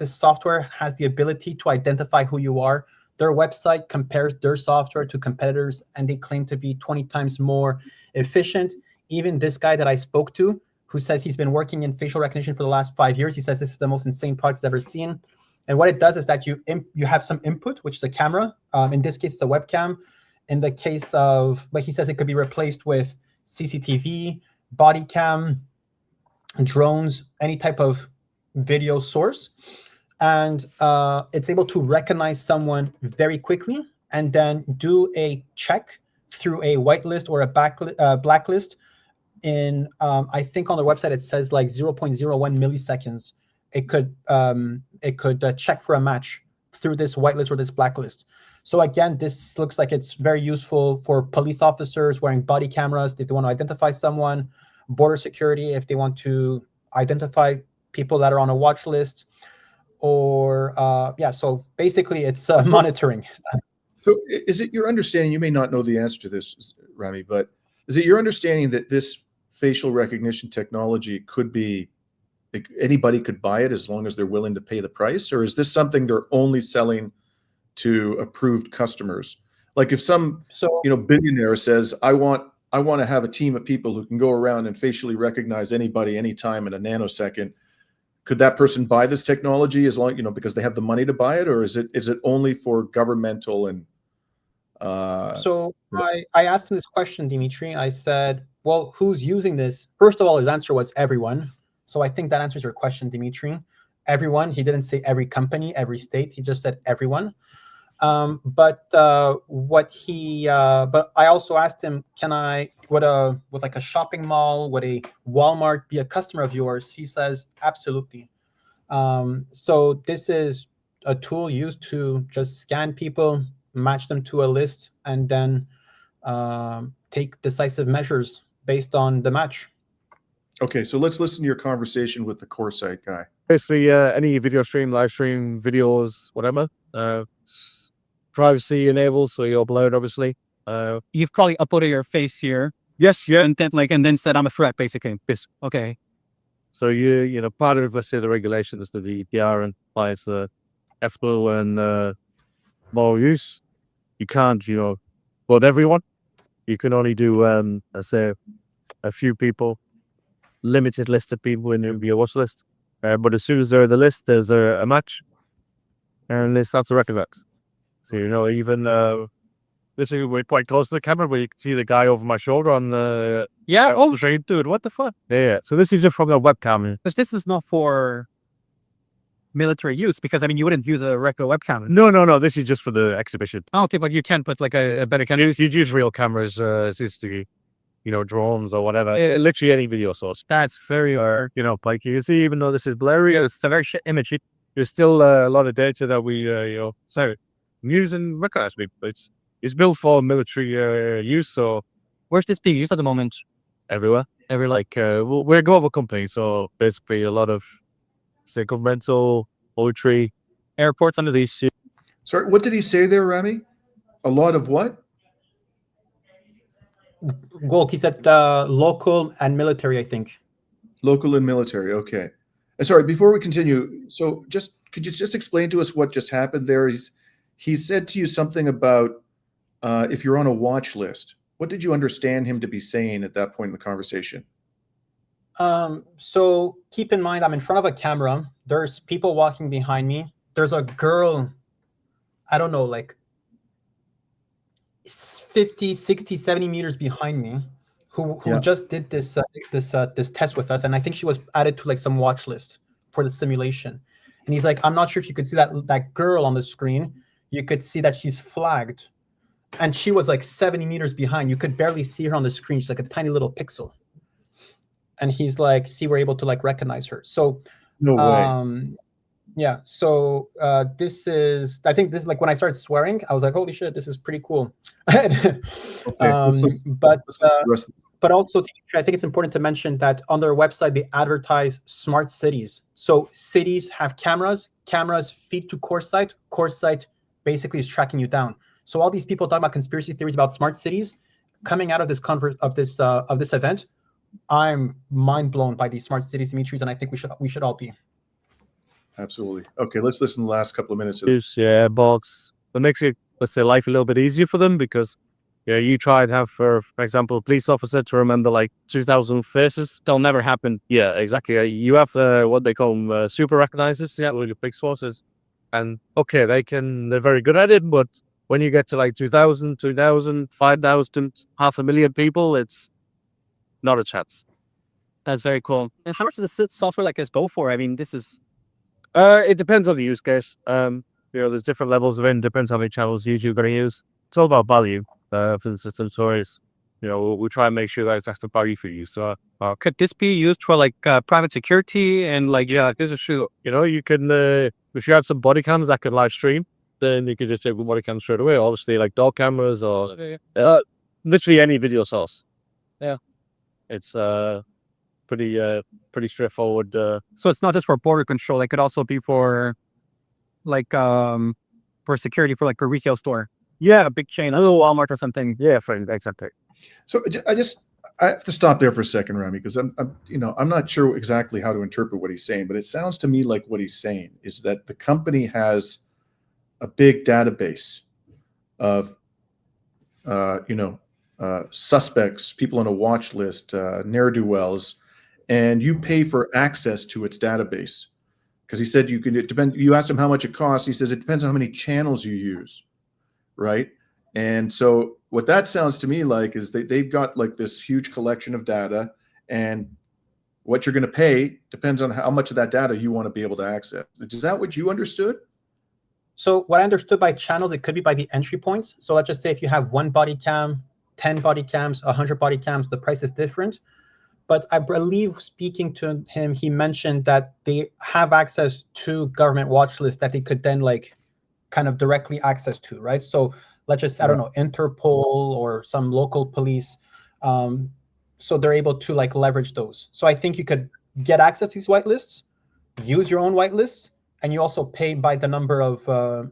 software has the ability to identify who you are. Their website compares their software to competitors, and they claim to be 20 times more efficient. Even this guy that I spoke to, who says he's been working in facial recognition for the last 5 years, he says this is the most insane product he's ever seen. And what it does is that you have some input, which is a camera. In this case, it's a webcam. In the case of, like he says, it could be replaced with CCTV, body cam, drones, any type of video source. And it's able to recognize someone very quickly and then do a check through a whitelist or a blacklist in, I think on the website it says like 0.01 milliseconds. It could check for a match through this whitelist or this blacklist. So again, this looks like it's very useful for police officers wearing body cameras if they want to identify someone, border security if they want to identify people that are on a watch list, or yeah. So basically, it's monitoring. So is it your understanding, you may not know the answer to this, Rami, but is it your understanding that this facial recognition technology could be, like, anybody could buy it as long as they're willing to pay the price? Or is this something they're only selling to approved customers? Like if some billionaire says, I want to have a team of people who can go around and facially recognize anybody anytime in a nanosecond, could that person buy this technology as long, because they have the money to buy it? Or is it only for governmental and so I asked him this question, Dimitri. I said, well, who's using this? First of all, his answer was everyone. So I think that answers your question, Dimitri. Everyone. He didn't say every company, every state. He just said everyone. But I also asked him, would like a shopping mall, would a Walmart be a customer of yours? He says, absolutely. So this is a tool used to just scan people, match them to a list, and then take decisive measures based on the match. Okay, so let's listen to your conversation with the CoreSite guy. Basically, any video stream, live stream, videos, whatever, privacy enabled, so you upload, obviously. You've probably uploaded your face here. Yes, yeah. And then said, I'm a threat, basically. Yes. Okay. So part of, let's say, the regulations to the EPR and applies ethical and moral use. You can't, vote everyone. You can only do, let's say, a few people, limited list of people in your watch list. But as soon as they're in the list, there's a match, and they start to recognize. So, even literally we're quite close to the camera, but you can see the guy over my shoulder on the the screen. Dude, what the fuck? Yeah. So this is just from the webcam. But this is not for military use, because you wouldn't use a regular webcam. No. This is just for the exhibition. Oh, okay, but you can put like a better camera. You use real cameras, drones or whatever. Literally any video source. That's very rare. Like you can see, even though this is blurry, it's a very shit image. There's still a lot of data that we, use and recognize. It's built for military use. So where's this being used at the moment? everywhere. We're a global company, so basically a lot of say governmental, military, airports under these. Sorry, what did he say there, Rami? A lot of what? Well, he said local and military, I think. Local and military. Okay. Sorry, before we continue, so could you just explain to us what just happened there? He said to you something about if you're on a watch list. What did you understand him to be saying at that point in the conversation? So keep in mind, I'm in front of a camera. There's people walking behind me. There's a girl, I don't know, like 50, 60, 70 meters behind me who just did this test with us. And I think she was added to like some watch list for the simulation. And he's like, I'm not sure if you could see that girl on the screen. You could see that she's flagged. And she was like 70 meters behind. You could barely see her on the screen. She's like a tiny little pixel. And he's like, see, we're able to like recognize her. So no way. Yeah. So I think this is like when I started swearing, I was like, holy shit, this is pretty cool. Okay, but also I think it's important to mention that on their website, they advertise smart cities. So cities have cameras feed to core site basically is tracking you down. So all these people talking about conspiracy theories about smart cities coming out of this this event, I'm mind blown by these smart cities, Dimitris, and I think we should all be. Absolutely. Okay, let's listen to the last couple of minutes. Yeah, box. That makes it, let's say, life a little bit easier for them because you try and have, for example, a police officer to remember like 2,000 faces. That'll never happen. Yeah, exactly. You have what they call them, super recognizers, with your big sources. And okay, they're very good at it, but when you get to like 2,000, 5,000, 500,000 people, it's not a chance. That's very cool. And how much does the software like this go for? I mean, this is... it depends on the use case. There's different levels of it. Depends how many channels you're going to use. It's all about value for the system. So it's, we try and make sure that it's actually value for you. So could this be used for like private security and like this is true? You can if you have some body cams that can live stream, then you can just take the body cam straight away. Obviously, like dog cameras or literally any video source. Yeah, it's pretty straightforward. So it's not just for border control. It could also be for like for security for like a retail store. Yeah, a big chain, a little Walmart or something. Yeah, for exactly. So I have to stop there for a second, Rami, because I'm not sure exactly how to interpret what he's saying, but it sounds to me like what he's saying is that the company has a big database of suspects, people on a watch list, ne'er-do-wells, and you pay for access to its database. Because he said you asked him how much it costs. He says it depends on how many channels you use, right? And so what that sounds to me like is they've got like this huge collection of data, and what you're going to pay depends on how much of that data you want to be able to access. Is that what you understood? So what I understood by channels, it could be by the entry points. So let's just say if you have 1 body cam, 10 body cams, 100 body cams, the price is different. But I believe speaking to him, he mentioned that they have access to government watch lists that they could then like kind of directly access to, right? So let's just, I don't know, Interpol or some local police. So they're able to like leverage those. So I think you could get access to these whitelists, use your own whitelists, and you also pay by the number of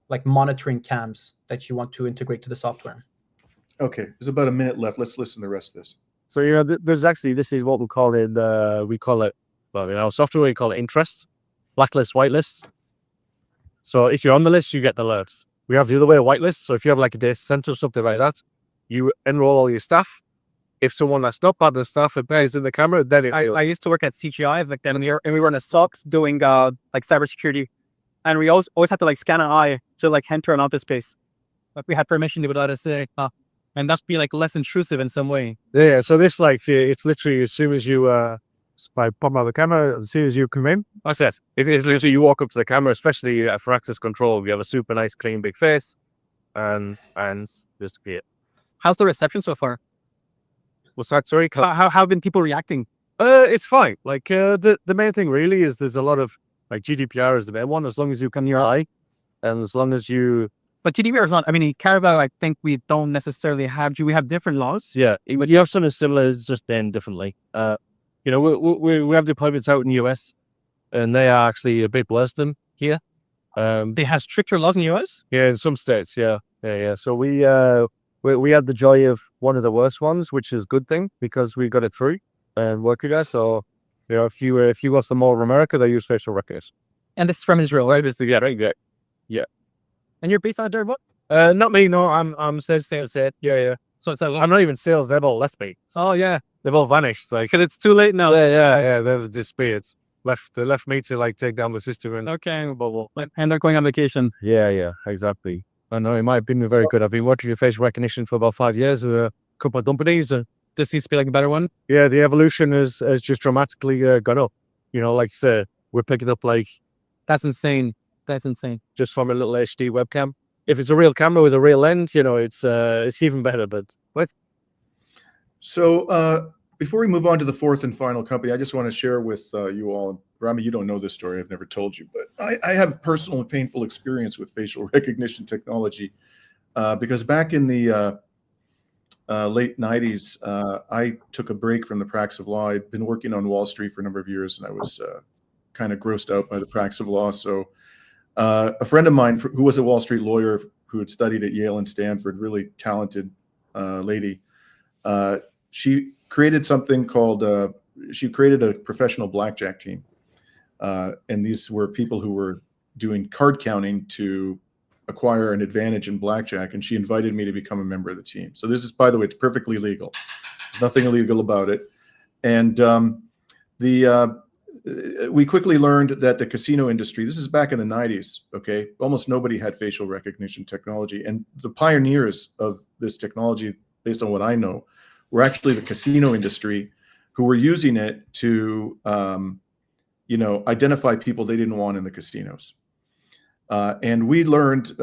like monitoring cams that you want to integrate to the software. Okay, there's about a minute left. Let's listen to the rest of this. So there's actually, this is what we call it. Well, in our software we call it interest, blacklist, whitelist. So if you're on the list, you get the alerts. We have the other way, a whitelist. So if you have like a data center or something like that, you enroll all your staff. If someone that's not part of the staff appears in the camera, then I used to work at CGI like then and we were in a SOC doing like cybersecurity, and we always had to like scan an eye to like enter an office space. Like we had permission to let us say, and that's be like less intrusive in some way. Yeah. So this like it's literally as soon as you by pop out the camera, as soon as you come in. I said if literally you walk up to the camera, especially for access control, we have a super nice, clean, big face, and just be it. How's the reception so far? What's that? Sorry. How have been people reacting? It's fine. Like the main thing really is there's a lot of like GDPR is the main one. As long as you can your eye, and as long as you But GDPR is not. I mean, in Canada, I think we don't necessarily have. Do we have different laws? Yeah, you have something similar, it's just done differently. You know, we have deployments out in the US, and they are actually a bit worse than here. They have stricter laws in the US. Yeah, in some states, yeah. So we had the joy of one of the worst ones, which is a good thing because we got it through and worked with us. So you know, if you watch the Mall of America, they use facial recognition. And this is from Israel, right? Yeah, right. Yeah. And you're based out there, what? Not me. No, I'm sales. Yeah. So it's I'm not even sales. They've all left me. oh yeah, They've all vanished. Like, because it's too late now. yeah. They've disappeared. They left me to like take down the system and Okay, and they're going on vacation. Yeah, exactly. I know it might have been very good. I've been working with facial recognition for about 5 years with a couple of companies. This seems to be like a better one. Yeah, the evolution has just dramatically gone up. You know, like I said, we're picking up like That's insane. just from a little HD webcam. If it's a real camera with a real lens, you know, it's even better. But So before we move on to the fourth and final company, I just want to share with you all, Rami, you don't know this story. I've never told you, but I have personal and painful experience with facial recognition technology because back in the late 90s, I took a break from the practice of law. I'd been working on Wall Street for a number of years, and I was kind of grossed out by the practice of law. So a friend of mine who was a Wall Street lawyer who had studied at Yale and Stanford, really talented lady, she created something called, she created a professional blackjack team. And these were people who were doing card counting to acquire an advantage in blackjack. And she invited me to become a member of the team. So this is, by the way, it's perfectly legal. There's nothing illegal about it. And we quickly learned that the casino industry, this is back in the 90s, okay? Almost nobody had facial recognition technology. And the pioneers of this technology, based on what I know, were actually the casino industry who were using it to, identify people they didn't want in the casinos. And we learned,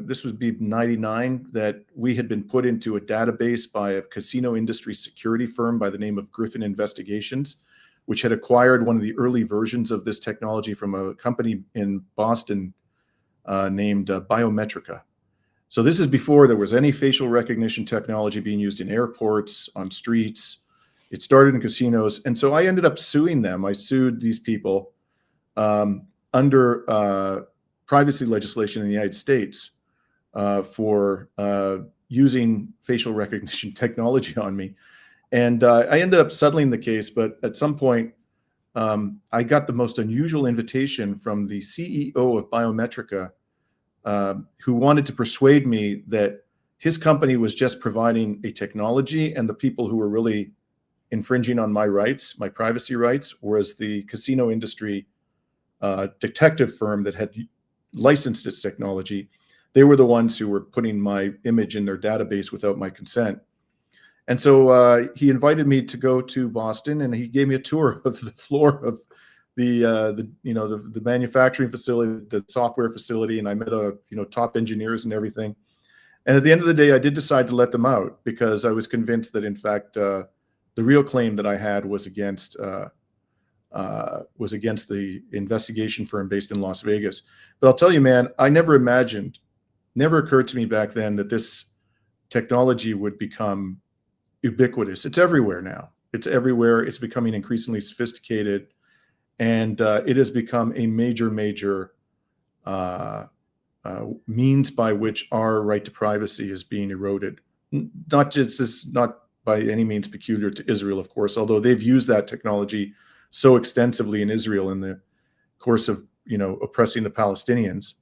this would be 99, that we had been put into a database by a casino industry security firm by the name of Griffin Investigations, which had acquired one of the early versions of this technology from a company in Boston named Biometrica. So this is before there was any facial recognition technology being used in airports, on streets. It started in casinos. And so I ended up suing them. I sued these people under privacy legislation in the United States for using facial recognition technology on me. And I ended up settling the case, but at some point, I got the most unusual invitation from the CEO of Biometrica, who wanted to persuade me that his company was just providing a technology, and the people who were really infringing on my rights, my privacy rights, was the casino industry detective firm that had licensed its technology. They were the ones who were putting my image in their database without my consent. And so he invited me to go to Boston, and he gave me a tour of the floor of the manufacturing facility, the software facility, and I met top engineers and everything. And at the end of the day, I did decide to let them out because I was convinced that, in fact, the real claim that I had was against the investigation firm based in Las Vegas. But I'll tell you, man, I never occurred to me back then that this technology would become ubiquitous. It's everywhere now. It's everywhere. It's becoming increasingly sophisticated, and it has become a major means by which our right to privacy is being eroded. Not by any means peculiar to Israel, of course, although they've used that technology so extensively in Israel in the course of oppressing the Palestinians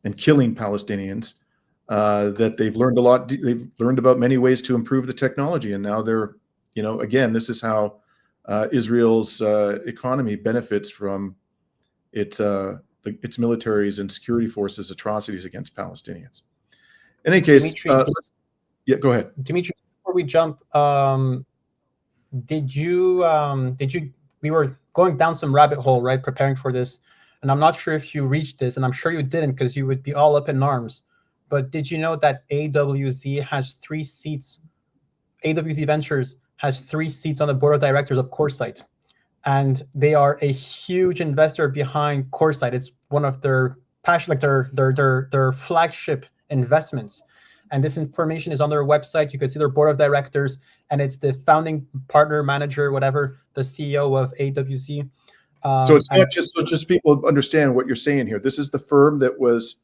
and killing Palestinians. That they've learned a lot. They've learned about many ways to improve the technology, and now they're, again, this is how Israel's economy benefits from its military's and security forces' atrocities against Palestinians. In any case, Dimitri, go ahead, Dimitri. Before we jump, we were going down some rabbit hole, right, preparing for this, and I'm not sure if you reached this, and I'm sure you didn't because you would be all up in arms. But did you know that AWZ has 3 seats? AWZ Ventures has 3 seats on the board of directors of CoreSite, and they are a huge investor behind CoreSite. It's one of their passion, like their flagship investments. And this information is on their website. You can see their board of directors, and it's the founding partner, manager, whatever, the CEO of AWZ. So it's not just so just people understand what you're saying here. This is the firm that was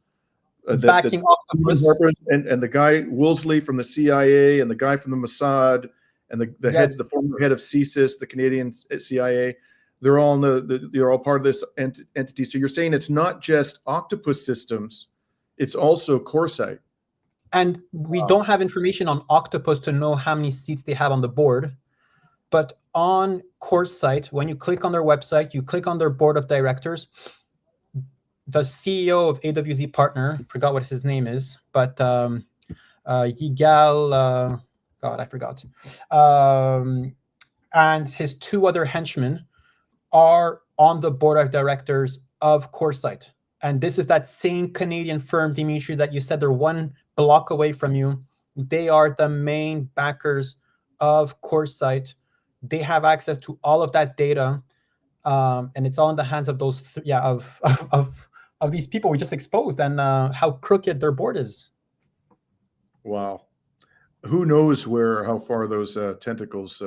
backing Octopus, and the guy Woolsey from the CIA, and the guy from the Mossad, and the head, the former head of CSIS, the Canadian CIA. They're all they're all part of this entity. So you're saying it's not just Octopus Systems, it's also CoreSite. And we don't have information on Octopus to know how many seats they have on the board. But on CoreSite, when you click on their website, you click on their board of directors. The CEO of AWZ Partner, I forgot what his name is, but Yigal, God, I forgot. And his two other henchmen are on the board of directors of CoreSite. And this is that same Canadian firm, Dimitri, that you said they're one block away from you. They are the main backers of CoreSite. They have access to all of that data, and it's all in the hands of those, of these people we just exposed, and how crooked their board is. Wow, who knows how far those tentacles